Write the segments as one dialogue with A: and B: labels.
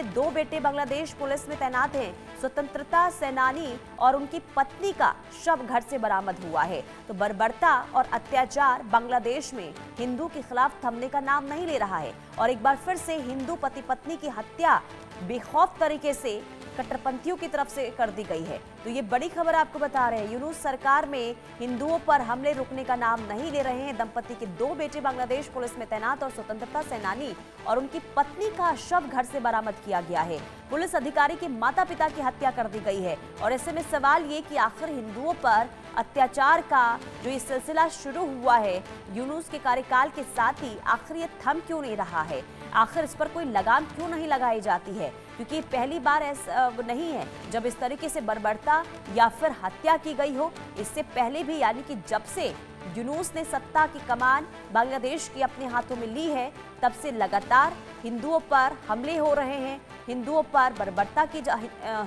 A: दो बेटे बांग्लादेश पुलिस में तैनात हैं। स्वतंत्रता सेनानी और उनकी पत्नी का शव घर से बरामद हुआ है। तो बर्बरता और अत्याचार बांग्लादेश में हिंदू के खिलाफ थमने का नाम नहीं ले रहा है और एक बार फिर से हिंदू पति पत्नी की हत्या बेखौफ तरीके से कट्टरपंथियों की तरफ से कर दी गई है। तो ये बड़ी खबर आपको बता रहे हैं। यूनुस सरकार में हिंदुओं पर हमले रुकने का नाम नहीं ले रहे हैं। दंपति के दो बेटे बांग्लादेश पुलिस में तैनात और स्वतंत्रता सेनानी और उनकी पत्नी का शव घर से बरामद किया गया है। पुलिस अधिकारी के माता पिता की हत्या कर दी गई है और ऐसे में सवाल ये कि आखिर हिंदुओं पर अत्याचार का जो ये सिलसिला शुरू हुआ है यूनुस के कार्यकाल के साथ ही आखिर ये थम क्यों नहीं रहा है, आखिर इस पर कोई लगाम क्यों नहीं लगाई जाती है, क्योंकि पहली बार ऐसा नहीं है जब इस तरीके से बर्बरता या फिर हत्या की गई हो। इससे पहले भी यानी कि जब से यूनुस ने सत्ता की कमान बांग्लादेश की अपने हाथों में ली है तब से लगातार हिंदुओं पर हमले हो रहे हैं, हिंदुओं पर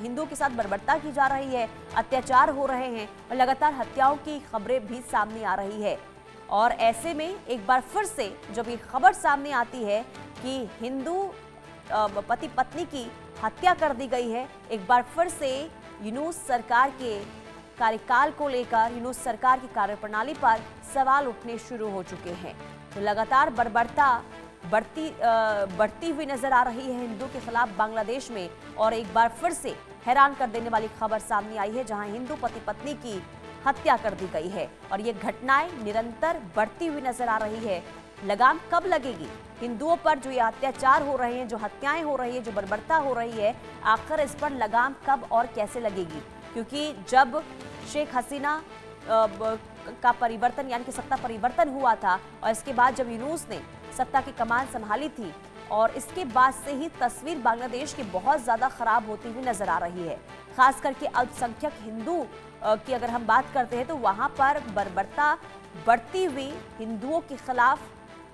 A: हिंदुओं के साथ बर्बरता की जा रही है, अत्याचार हो रहे हैं और लगातार हत्याओं की खबरें भी सामने आ रही है। और ऐसे में एक बार फिर से जब ये खबर सामने आती है कि हिंदू पति पत्नी की हत्या कर दी गई है, एक बार फिर से यूनुस सरकार के कार्यकाल को लेकर यूनुस सरकार की कार्यप्रणाली पर सवाल उठने शुरू हो चुके हैं। तो लगातार बर्बरता बढ़ती हुई नजर आ रही है हिंदू के खिलाफ बांग्लादेश में और एक बार फिर से हैरान कर देने वाली खबर सामने आई है जहां हिंदू पति पत्नी की हत्या कर दी गई है और ये घटनाएं निरंतर बढ़ती हुई नजर आ रही है। लगाम कब लगेगी हिंदुओं पर जो ये अत्याचार हो रहे हैं, जो हत्याएं हो रही है, जो बर्बरता हो रही है, आखिर इस पर लगाम कब और कैसे लगेगी? क्योंकि जब शेख हसीना का परिवर्तन यानी कि सत्ता परिवर्तन हुआ था और इसके बाद जब यूनुस ने सत्ता की कमान संभाली थी और इसके बाद से ही तस्वीर बांग्लादेश की बहुत ज्यादा खराब होती हुई नजर आ रही है। खास करके अल्पसंख्यक हिंदू की अगर हम बात करते हैं तो वहां पर बर्बरता बढ़ती हुई हिंदुओं के खिलाफ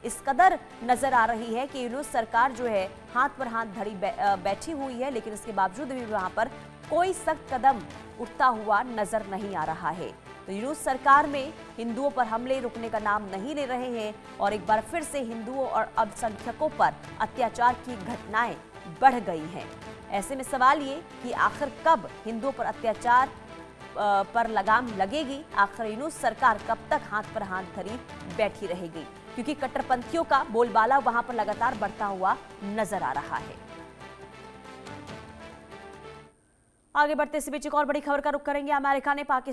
A: इस कदर नजर आ रही है कि यूनुस सरकार जो है हाथ पर हाथ धरी बैठी हुई है, लेकिन इसके बावजूद भी वहां पर कोई सख्त कदम उठता हुआ नजर नहीं आ रहा है। तो यूनुस सरकार में हिंदुओं पर हमले रुकने का नाम नहीं ले रहे हैं और एक बार फिर से हिंदुओं और अल्पसंख्यकों पर अत्याचार की घटनाएं बढ़ गई हैं। ऐसे में सवाल ये कि आखिर कब हिंदुओं पर अत्याचार पर लगाम लगेगी, आखिर यूनुस सरकार कब तक हाथ पर हाथ धरी बैठी रहेगी, क्योंकि कट्टरपंथियों का बोलबाला वहां पर लगातार बढ़ता हुआ नजर आ रहा है। आगे बढ़ते इसी बीच एक और बड़ी खबर का रुख करेंगे। अमेरिका ने पाकिस्तान